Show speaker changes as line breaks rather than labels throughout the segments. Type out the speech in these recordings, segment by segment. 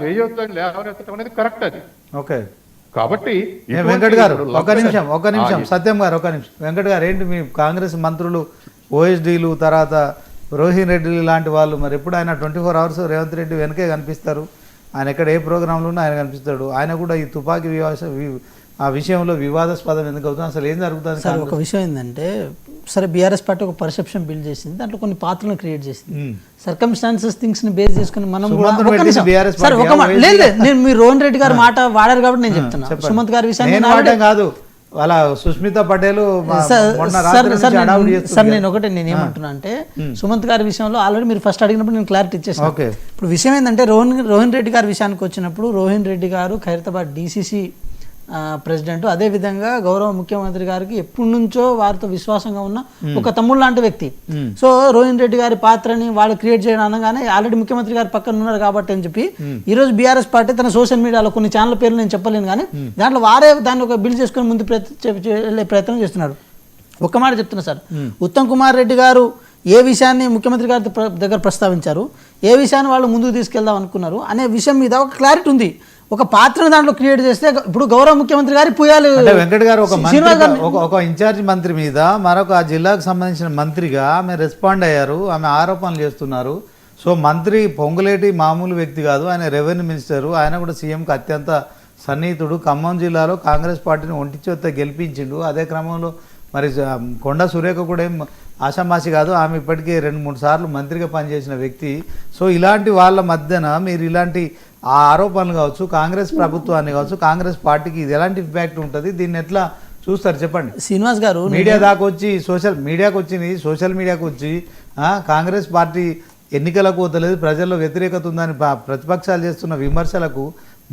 చేయొద్దని లేవనెత్తడం అనేది కరెక్ట్ అది.
ఓకే,
కాబట్టి
వెంకట్ గారు ఒక నిమిషం సత్యం గారు ఒక నిమిషం. వెంకట్ గారు ఏంటి మీ కాంగ్రెస్ మంత్రులు ఓఎస్డీలు తర్వాత రోహిన్ రెడ్డి లాంటి వాళ్ళు మరి ఎప్పుడు ఆయన 24 hours రేవంత్ రెడ్డి వెనకే కనిపిస్తారు, ఆయన ఎక్కడ ఏ ప్రోగ్రాంలో ఉన్నా ఆయన కనిపిస్తాడు. ఆయన కూడా ఈ తుపాకీ ఆ విషయంలో వివాదాస్పదం ఎందుకు అవుతుంది, అసలు ఏం జరుగుతుంది?
సార్ ఒక విషయం ఏంటంటే, సరే బీఆర్ఎస్ పార్టీ ఒక పర్సెప్షన్ బిల్డ్ చేసింది, దాంట్లో కొన్ని పాత్రలను క్రియేట్ చేసింది, సర్కమ్స్టాన్సెస్ థింగ్స్ ని బేస్ చేసుకుని మనం నేను మీరు రోహన్ రెడ్డి గారి మాట వాడారు కాబట్టి నేను చెప్తున్నా. సుమంత్ గారి విషయాన్ని
కాదు, వాళ్ళ సుస్మిత పటేల్
సార్ నేను ఏమంటున్నా అంటే, సుమంత్ గారి విషయంలో ఆల్రెడీ మీరు ఫస్ట్ అడిగినప్పుడు నేను క్లారిటీ ఇచ్చేసాను. ఇప్పుడు విషయం ఏంటంటే, రోహన్ రెడ్డి గారి విషయానికి వచ్చినప్పుడు, రోహన్ రెడ్డి గారు ఖైరతాబాద్ డీసీసీ ప్రెసిడెంట్, అదేవిధంగా గౌరవ ముఖ్యమంత్రి గారికి ఎప్పటి నుంచో వారితో విశ్వాసంగా ఉన్న ఒక తమ్ముడు లాంటి వ్యక్తి. సో రోహిన్ రెడ్డి గారి పాత్రని వాళ్ళు క్రియేట్ చేయడం అనగానే ఆల్రెడీ ముఖ్యమంత్రి గారి పక్కన ఉన్నారు కాబట్టి అని చెప్పి ఈరోజు బీఆర్ఎస్ పార్టీ తన సోషల్ మీడియాలో కొన్ని ఛానల్ పేర్లు నేను చెప్పలేను, కానీ దాంట్లో వారే దాన్ని ఒక బిల్డ్ చేసుకుని ముందు వెళ్ళే ప్రయత్నం చేస్తున్నారు. ఒక్క మాట చెప్తున్నా సార్, ఉత్తమ్ కుమార్ రెడ్డి గారు ఏ విషయాన్ని ముఖ్యమంత్రి గారి దగ్గర ప్రస్తావించారు, ఏ విషయాన్ని వాళ్ళు ముందుకు తీసుకెళ్దాం అనుకున్నారు అనే విషయం మీద ఒక క్లారిటీ ఉంది. ఒక పాత్రను దాంట్లో క్రియేట్ చేస్తే ఇప్పుడు గౌరవ ముఖ్యమంత్రి గారి పుయాలి
వెంకట్ గారు ఒక ఇన్ఛార్జ్ మంత్రి మీద మరొక జిల్లాకు సంబంధించిన మంత్రిగా ఆమె రెస్పాండ్ అయ్యారు, ఆమె ఆరోపణలు చేస్తున్నారు. సో మంత్రి పొంగులేటి మామూలు వ్యక్తి కాదు, ఆయన రెవెన్యూ మినిస్టరు, ఆయన కూడా సీఎంకి అత్యంత సన్నిహితుడు. ఖమ్మం జిల్లాలో కాంగ్రెస్ పార్టీని ఒంటిచేత్తో గెలిపించిండు. అదే క్రమంలో మరి కొండా సురేఖ కూడా ఏం ఆషామాషి కాదు, ఆమె ఇప్పటికే 2-3 సార్లు మంత్రిగా పనిచేసిన వ్యక్తి. సో ఇలాంటి వాళ్ళ మధ్యన మీరు ఇలాంటి ఆ ఆరోపణలు కావచ్చు, కాంగ్రెస్ ప్రభుత్వాన్ని కావచ్చు, కాంగ్రెస్ పార్టీకి ఇది ఎలాంటి ఇంపాక్ట్ ఉంటుంది, దీన్ని ఎట్లా చూస్తారు చెప్పండి?
శ్రీనివాస్ గారు
మీడియా దాకా వచ్చి సోషల్ మీడియాకు వచ్చి కాంగ్రెస్ పార్టీ ఎన్నికలకు పోతలేదు, ప్రజల్లో వ్యతిరేకత ఉందని ప్రతిపక్షాలు చేస్తున్న విమర్శలకు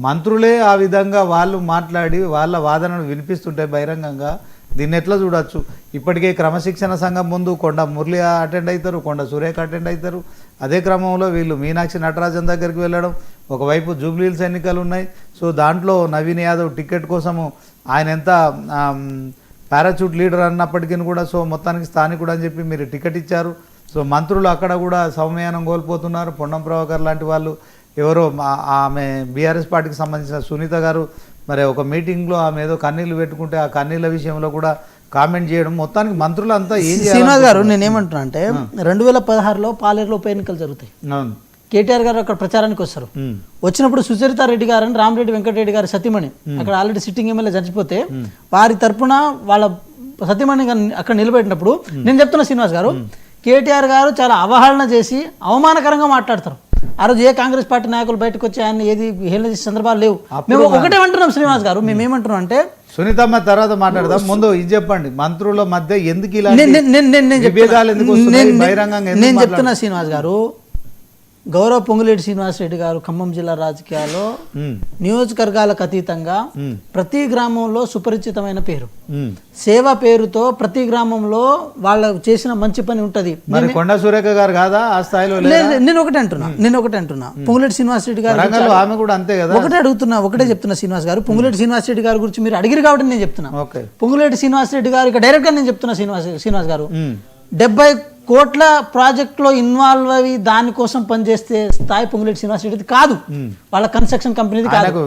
మంత్రులే ఆ విధంగా వాళ్ళు మాట్లాడి వాళ్ళ వాదనను వినిపిస్తుంటే బహిరంగంగా దీన్ని ఎట్లా చూడొచ్చు? ఇప్పటికే క్రమశిక్షణ సంఘం ముందు కొండ మురళి అటెండ్ అవుతారు, కొండ సురేఖ అటెండ్ అవుతారు. అదే క్రమంలో వీళ్ళు మీనాక్షి నటరాజన్ దగ్గరికి వెళ్ళడం, ఒకవైపు జూబ్లీహిల్స్ ఎన్నికలు ఉన్నాయి. సో దాంట్లో నవీన్ యాదవ్ టికెట్ కోసము ఆయన ఎంత పారాచూట్ లీడర్ అన్నప్పటికీ కూడా సో మొత్తానికి స్థానికుడు అని చెప్పి మీరు టికెట్ ఇచ్చారు. సో మంత్రులు అక్కడ కూడా సౌమ్యానం కోల్పోతున్నారు. పొన్నం ప్రభాకర్ లాంటి వాళ్ళు ఎవరో ఆమె బీఆర్ఎస్ పార్టీకి సంబంధించిన సునీత గారు మరి ఒక మీటింగ్లో ఆమె ఏదో కన్నీళ్ళు పెట్టుకుంటే ఆ కన్నీళ్ళ విషయంలో కూడా కామెంట్ చేయడం, మొత్తానికి మంత్రులు అంతా ఏం చేయాలి?
శ్రీనివాస్ గారు నేనేమంటున్నా అంటే 2016లో పాలేరులో ఉప ఎన్నికలు జరుగుతాయి. కేటీఆర్ గారు అక్కడ ప్రచారానికి వస్తారు. వచ్చినప్పుడు సుచరితారెడ్డి గారు అని రామరెడ్డి వెంకటరెడ్డి గారి సతీమణి అక్కడ ఆల్రెడీ సిట్టింగ్ ఎమ్మెల్యే చచ్చిపోతే వారి తరపున వాళ్ళ సతీమణి అక్కడ నిలబెట్టినప్పుడు నేను చెప్తున్నా శ్రీనివాస్ గారు, కేటీఆర్ గారు చాలా అవహేళన చేసి అవమానకరంగా మాట్లాడతారు. ఆ రోజు ఏ కాంగ్రెస్ పార్టీ నాయకులు బయటకు వచ్చి ఆయన ఏది హేళన చేసే సందర్భాలు లేవు. మేము ఒకటే అంటున్నాం శ్రీనివాస్ గారు, మేము ఏమంటున్నాం అంటే
సునీతమ్మ తర్వాత మాట్లాడదాం, ముందు ఇది చెప్పండి, మంత్రుల మధ్య ఎందుకు ఇలా
నేను చెప్తున్నా శ్రీనివాస్ గారు, గౌరవ పొంగులేటి శ్రీనివాసరెడ్డి గారు ఖమ్మం జిల్లా రాజకీయాల్లో నియోజకవర్గాలకు అతీతంగా ప్రతి గ్రామంలో సుపరిచితమైన పేరు, సేవ పేరుతో ప్రతి గ్రామంలో వాళ్ళ చేసిన మంచి పని ఉంటది.
కొండా సురేఖ గారు కాదా ఆ స్థాయిలో?
నేను ఒకటే అంటున్నా పొంగులేటి శ్రీనివాసరెడ్డి గారు
ఆమె కూడా అంతే కదా.
ఒకటే చెప్తున్నా శ్రీనివాస్ గారు, పొంగులేటి శ్రీనివాసరెడ్డి గారి గురించి మీరు అడిగిరు కాబట్టి నేను చెప్తున్నా. పొంగులేటి శ్రీనివాసరెడ్డి గారు ఇక డైరెక్ట్ గా నేను చెప్తున్నా శ్రీనివాస్ గారు, 70 కోట్ల ప్రాజెక్టులో ఇన్వాల్వ్ అయ్యి దానికోసం పనిచేస్తే స్థాయి పొంగులేటి శ్రీనివాసరెడ్డి కాదు, వాళ్ళ కన్స్ట్రక్షన్ కంపెనీది కాదు.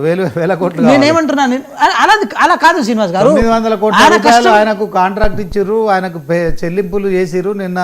నేనేమంటున్నా అలా కాదు శ్రీనివాస్ గారు,
900 కోట్ల రూపాయలు ఆయనకు కాంట్రాక్ట్ ఇచ్చారు, ఆయనకు చెల్లింపులు చేసిరు. నిన్న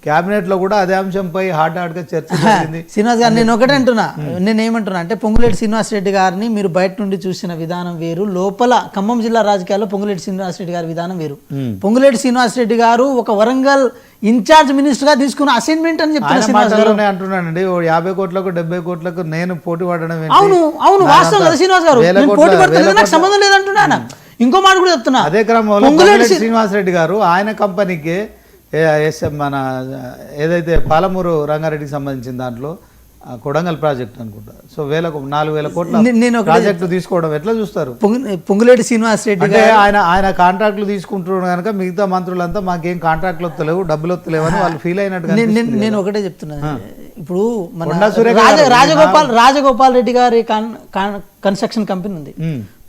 క్యాబినెట్ లో కూడా అదే అంశంపై హాట్ గా చర్చ జరిగింది.
శ్రీనివాస్ గారు నేను ఒకటే అంటున్నా, నేనేమంటున్నా అంటే పొంగులేటి శ్రీనివాసరెడ్డి గారిని మీరు బయట నుండి చూసిన విధానం వేరు, లోపల ఖమ్మం జిల్లా రాజకీయాల్లో పొంగులేటి శ్రీనివాసరెడ్డి గారి విధానం వేరు. పొంగులేటి శ్రీనివాసరెడ్డి గారు ఒక వరంగల్ ఇన్ఛార్జ్ మినిస్టర్ గా తీసుకున్న అసైన్మెంట్ అని చెప్తున్నా
అంటున్నానండి. 50 కోట్లకు 70 కోట్లకు నేను పోటీ పడడం
అవును వాస్తవం కదా శ్రీనివాస్ గారు, పోటీ పడుతుంది నాకు సంబంధం లేదంటున్నా. ఇంకో మాట కూడా చెప్తున్నా,
అదే క్రమంలో పొంగులేటి శ్రీనివాసరెడ్డి గారు ఆయన కంపెనీకి మన ఏదైతే పాలమూరు రంగారెడ్డికి సంబంధించిన దాంట్లో కొడంగల్ ప్రాజెక్ట్ అనుకుంటా, సో 4,000 కోట్ల ప్రాజెక్టు తీసుకోవడం ఎట్లా చూస్తారు?
పొంగులేటి శ్రీనివాసరెడ్డి
అంటే ఆయన కాంట్రాక్టులు తీసుకుంటున్నారు కనుక మిగతా మంత్రులంతా మాకేం కాంట్రాక్ట్లు వస్తలేవు, డబ్బులు వస్తలేవు అని వాళ్ళు ఫీల్ అయినట్టుగా.
నేను ఒకటే చెప్తున్నాను, ఇప్పుడు మన రాజగోపాల్ రెడ్డి గారి కన్స్ట్రక్షన్ కంపెనీ ఉంది,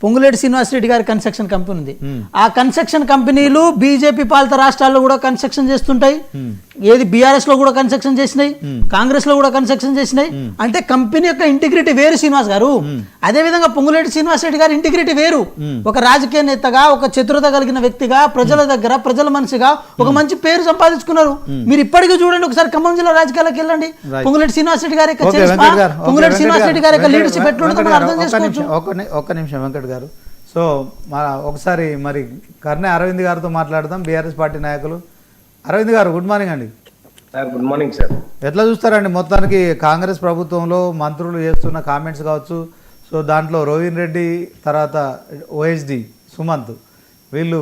పొంగులేటి శ్రీనివాసరెడ్డి గారి కన్స్ట్రక్షన్ కంపెనీ ఉంది. ఆ కన్స్ట్రక్షన్ కంపెనీలు బీజేపీ పాలిత రాష్ట్రాల్లో కూడా కన్స్ట్రక్షన్ చేస్తుంటాయి. ఏది బీఆర్ఎస్ లో కూడా కన్స్ట్రక్షన్ చేసినాయి, కాంగ్రెస్ లో కూడా కన్స్ట్రక్షన్ చేసినాయి. అంటే కంపెనీ యొక్క ఇంటిగ్రిటీ వేరు శ్రీనివాస్ గారు. అదే విధంగా పొంగులేటి శ్రీనివాసరెడ్డి గారి ఇంటిగ్రిటీ వేరు. ఒక రాజకీయ నేతగా, ఒక చతురత కలిగిన వ్యక్తిగా, ప్రజల దగ్గర ప్రజల మనిషిగా ఒక మంచి పేరు సంపాదించుకున్నారు. మీరు ఇప్పటికీ చూడండి, ఒకసారి ఖమ్మం జిల్లా రాజకీయాలకు వెళ్ళండి. పొంగులేటి శ్రీనివాసరెడ్డి గారి యొక్క పొంగులేటి శ్రీనివాసరెడ్డి గారి యొక్క లీడర్షిప్ ఎట్లుంటుందో మనం అర్థం చేసుకోవచ్చు.
ఒక్క నిమిషం వెంకట్ గారు. సో ఒకసారి మరి కర్ణె అరవింద్ గారితో మాట్లాడదాం, బీఆర్ఎస్ పార్టీ నాయకులు. అరవింద్ గారు, గుడ్ మార్నింగ్ అండి.
Sir good morning sir.
ఎట్లా చూస్తారండి మొత్తానికి కాంగ్రెస్ ప్రభుత్వంలో మంత్రులు చేస్తున్న కామెంట్స్ కావచ్చు, సో దాంట్లో రోహిన్ రెడ్డి తర్వాత ఓఎస్డి సుమంత్ వీళ్ళు